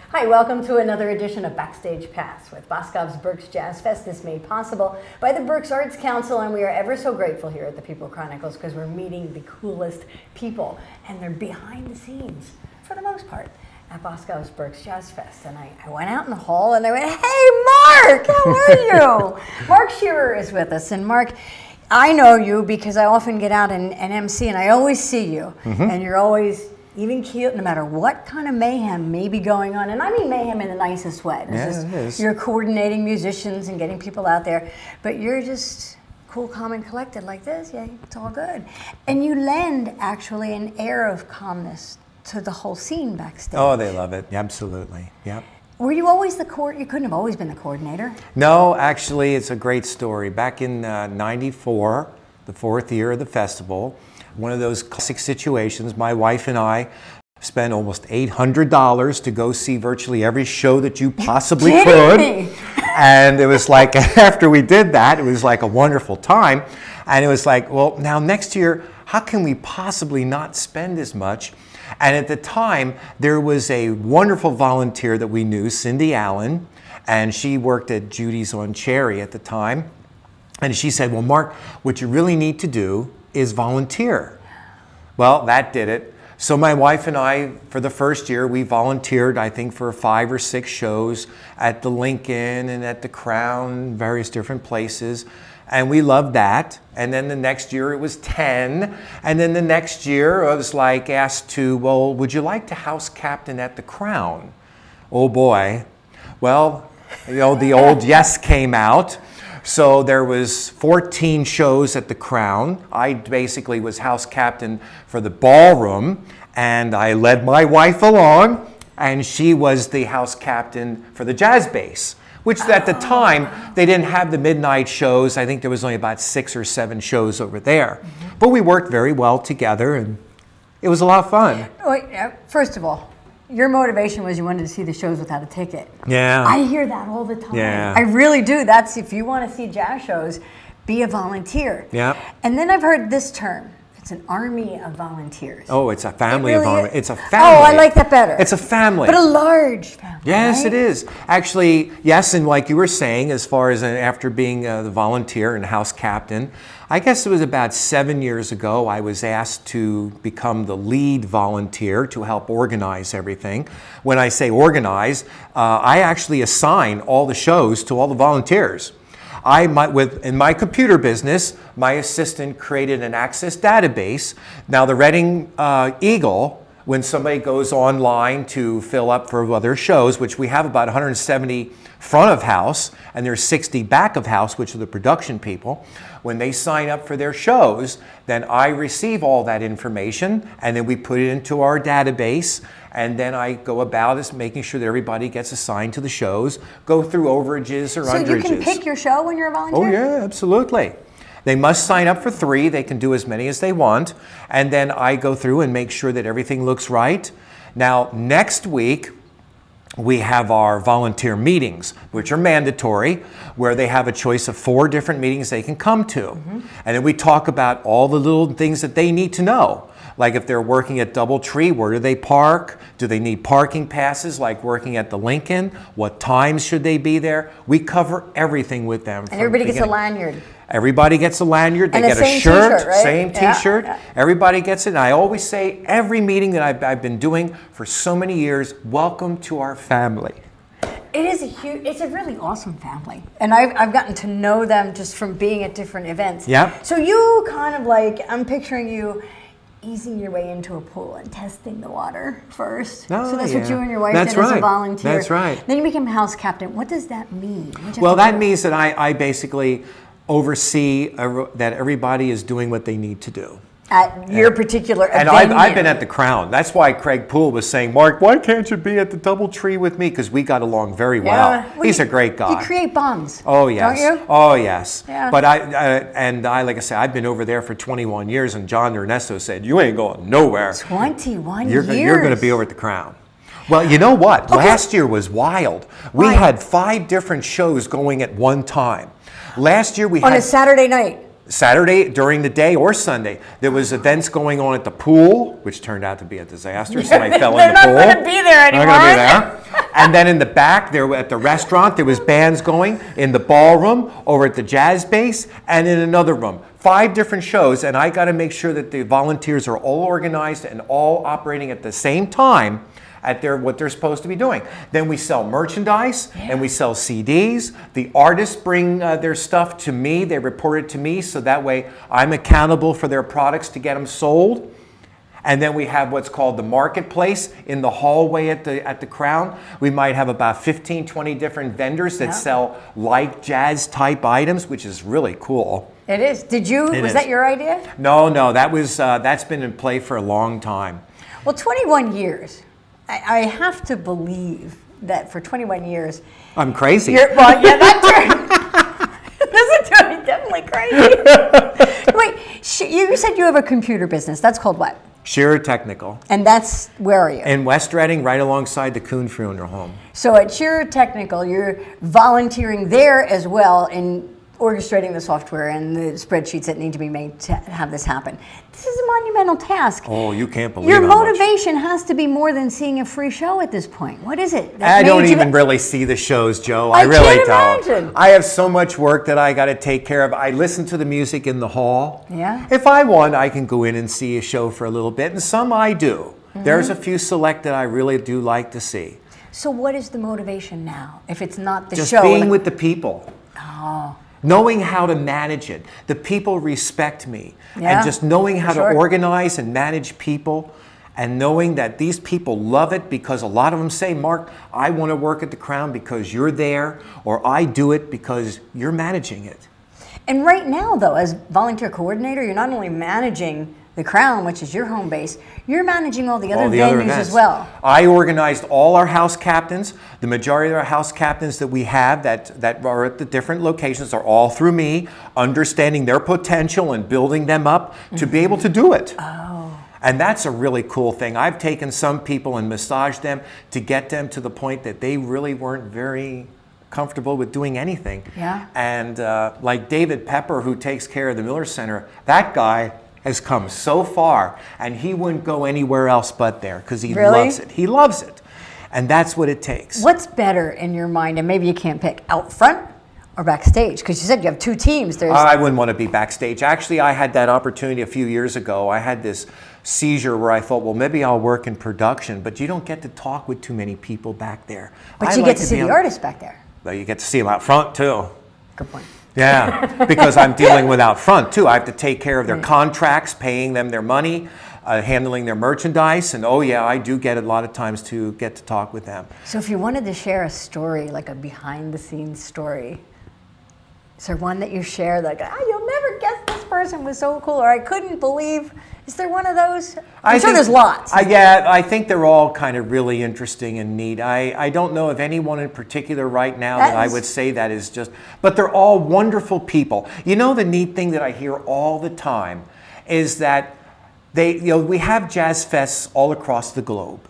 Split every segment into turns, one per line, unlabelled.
Hi, welcome to another edition of Backstage Pass with Boscov's Berks Jazz Fest. This made possible by the Berks Arts Council, and we are ever so grateful here at the People Chronicles because we're meeting the coolest people, and they're behind the scenes, for the most part, at Boscov's Berks Jazz Fest. And I went out in the hall and I went, "Hey, Mark, how are you?" Mark Shearer is with us, and Mark, I know you because I often get out and MC, and I always see you, and you're always even cute, no matter what kind of mayhem may be going on. And I mean mayhem in the nicest way. You're coordinating musicians and getting people out there, but you're just cool, calm, and collected like this. Yeah, it's all good. And you lend, actually, an air of calmness to the whole scene backstage.
Oh, they love it. Absolutely. Yep.
Were you always the you couldn't have always been the coordinator?
No, actually, it's a great story. Back in '94, the 4th year of the festival, one of those classic situations, my wife and I spent almost $800 to go see virtually every show that you possibly could. And it was like, after we did that, it was like a wonderful time. And it was like, well, now next year, how can we possibly not spend as much? And at the time, there was a wonderful volunteer that we knew, Cindy Allen, and she worked at Judy's on Cherry at the time. And she said, well, Mark, what you really need to do is volunteer. Well, that did it. So my wife and I, for the first year, we volunteered, I think, for 5 or 6 shows at the Lincoln and at the Crown, various different places. And we loved that. And then the next year it was 10. And then the next year I was like asked to, well, would you like to house captain at the Crown? Oh boy. Well, you know, the old yes came out. So there was 14 shows at the Crown. I basically was house captain for the ballroom, and I led my wife along, and she was the house captain for the jazz bass, which at the time, they didn't have the midnight shows. I think there was only about 6 or 7 shows over there. But we worked very well together, and it was a lot of fun.
Wait, first of all, your motivation was you wanted to see the shows without a ticket.
Yeah.
I hear that all the time.
Yeah.
I really do. That's, if you want to see jazz shows, be a volunteer.
Yeah.
And then I've heard this term. It's an army of volunteers.
Oh, it's a family of volunteers. It's a family.
Oh, I like that better.
It's a family.
But a large family.
Yes,
right?
it is. Actually, yes, and like you were saying, as far as after being the volunteer and house captain, I guess it was about 7 years ago, I was asked to become the lead volunteer to help organize everything. When I say organize, I actually assign all the shows to all the volunteers. In my computer business, my assistant created an access database. Now the Reading Eagle, when somebody goes online to fill up for other shows, which we have about 170 front of house, and there's 60 back of house, which are the production people. When they sign up for their shows, then I receive all that information, and then we put it into our database, and then I go about as making sure that everybody gets assigned to the shows, go through overages or underages.
So you can pick your show when you're a volunteer?
Oh yeah, absolutely. They must sign up for 3. They can do as many as they want. And then I go through and make sure that everything looks right. Now, next week, we have our volunteer meetings, which are mandatory, where they have a choice of 4 different meetings they can come to. And then we talk about all the little things that they need to know. Like if they're working at Doubletree, where do they park? Do they need parking passes, like working at the Lincoln? What times should they be there? We cover everything with them.
And everybody gets a lanyard.
Everybody gets a lanyard. They get a shirt, right? Same T-shirt. Yeah. Everybody gets it. And I always say, every meeting that I've been doing for so many years, welcome to our family.
It is it's a really awesome family. And I've gotten to know them just from being at different events.
Yep.
So you kind of like, I'm picturing you easing your way into a pool and testing the water first.
Oh,
so that's what you and your wife
did
as a volunteer.
That's right.
Then you became house captain. What does that mean?
Well, that means that I basically oversee that everybody is doing what they need to do.
At your particular
and
venue.
I've been at the Crown. That's why Craig Poole was saying, Mark, why can't you be at the DoubleTree with me? Because we got along very well. He's a great guy.
You create bonds.
Oh, yes.
Don't you?
Oh, yes.
Yeah.
But I, like I said, I've been over there for 21 years, and John Ernesto said, you ain't going nowhere.
21 years.
You're going to be over at the Crown. Well, you know what? Okay. Last year was wild. We had 5 different shows going at one time. Last year we had...
On a Saturday night.
Saturday during the day or Sunday, there was events going on at the pool, which turned out to be a disaster. Somebody fell in the pool.
They're not going to be there anymore.
They're not going to be there. And then in the back, there at the restaurant, there was bands going in the ballroom, over at the jazz base, and in another room. 5 different shows, and I got to make sure that the volunteers are all organized and all operating at the same time at what they're supposed to be doing. Then we sell merchandise and we sell CDs. The artists bring their stuff to me. They report it to me, so that way I'm accountable for their products to get them sold. And then we have what's called the marketplace in the hallway at the Crown. We might have about 15, 20 different vendors that sell like jazz type items, which is really cool.
It is. Was that your idea?
No, that's been in play for a long time.
Well, 21 years. I have to believe that for 21 years...
I'm crazy.
Well, yeah, that's true. This is definitely crazy. Wait, you said you have a computer business. That's called what?
Shearer Technical.
And that's, where are you?
In West Reading, right alongside the Kuhn Funeral Home.
So at Shearer Technical, you're volunteering there as well in orchestrating the software and the spreadsheets that need to be made to have this happen. This is a monumental task.
Oh, you can't believe
your motivation has to be more than seeing a free show at this point. What is it?
I don't even really see the shows, Joe. I really
can't imagine.
I have so much work that I got to take care of. I listen to the music in the hall.
Yeah.
If I want, I can go in and see a show for a little bit, and some I do. There's a few select that I really do like to see.
So what is the motivation now, if it's not the show?
Just being with the people.
Oh.
Knowing how to manage it. The people respect me. And just knowing how to organize and manage people, and knowing that these people love it, because a lot of them say, Mark, I want to work at the Crown because you're there, or I do it because you're managing it.
And right now, though, as volunteer coordinator, you're not only managing the Crown, which is your home base, you're managing all the other venues as well.
I organized all our house captains. The majority of our house captains that we have that are at the different locations are all through me, understanding their potential and building them up to be able to do it.
Oh.
And that's a really cool thing. I've taken some people and massaged them to get them to the point that they really weren't very comfortable with doing anything.
Yeah.
And like David Pepper, who takes care of the Miller Center, that guy has come so far, and he wouldn't go anywhere else but there because he loves it. He loves it. And that's what it takes.
What's better in your mind, and maybe you can't pick, out front or backstage? Because you said you have 2 teams.
I wouldn't want to be backstage. Actually, I had that opportunity a few years ago. I had this seizure where I thought, well, maybe I'll work in production, but you don't get to talk with too many people back there.
But you get to see the artists back there.
Well, you get to see them out front, too.
Good point.
Yeah, because I'm dealing with out front, too. I have to take care of their contracts, paying them their money, handling their merchandise, and oh yeah, I do get a lot of times to get to talk with them.
So if you wanted to share a story, like a behind-the-scenes story, is there one that you share, like, you'll never guess this person was so cool, or I couldn't believe? Is there one of those? I'm sure there's lots.
Yeah, I think they're all kind of really interesting and neat. I don't know of anyone in particular right now that I would say that is just, but they're all wonderful people. You know, the neat thing that I hear all the time is that we have jazz fests all across the globe.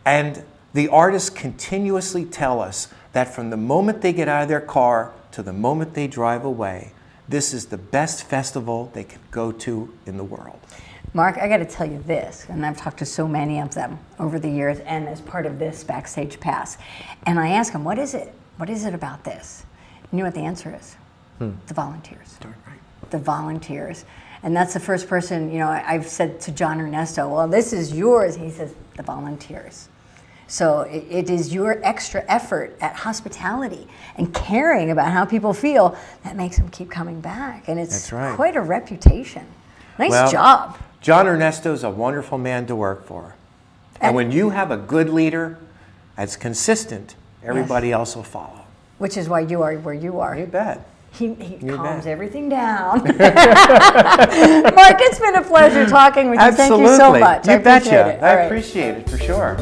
And the artists continuously tell us that from the moment they get out of their car to the moment they drive away, this is the best festival they could go to in the world.
Mark, I got to tell you this, and I've talked to so many of them over the years and as part of this Backstage Pass. And I ask them, what is it? What is it about this? You know what the answer is? The volunteers.
Darn right.
The volunteers. And that's the first person, I've said to John Ernesto, well, this is yours. He says, the volunteers. So it is your extra effort at hospitality and caring about how people feel that makes them keep coming back. And it's quite a reputation. Nice job.
John Ernesto's a wonderful man to work for. And when you have a good leader that's consistent, everybody else will follow.
Which is why you are where you are.
You bet.
He calms everything down. Mark, it's been a pleasure talking with you.
Absolutely.
Thank you so much.
You betcha.
I appreciate it.
I appreciate it for sure.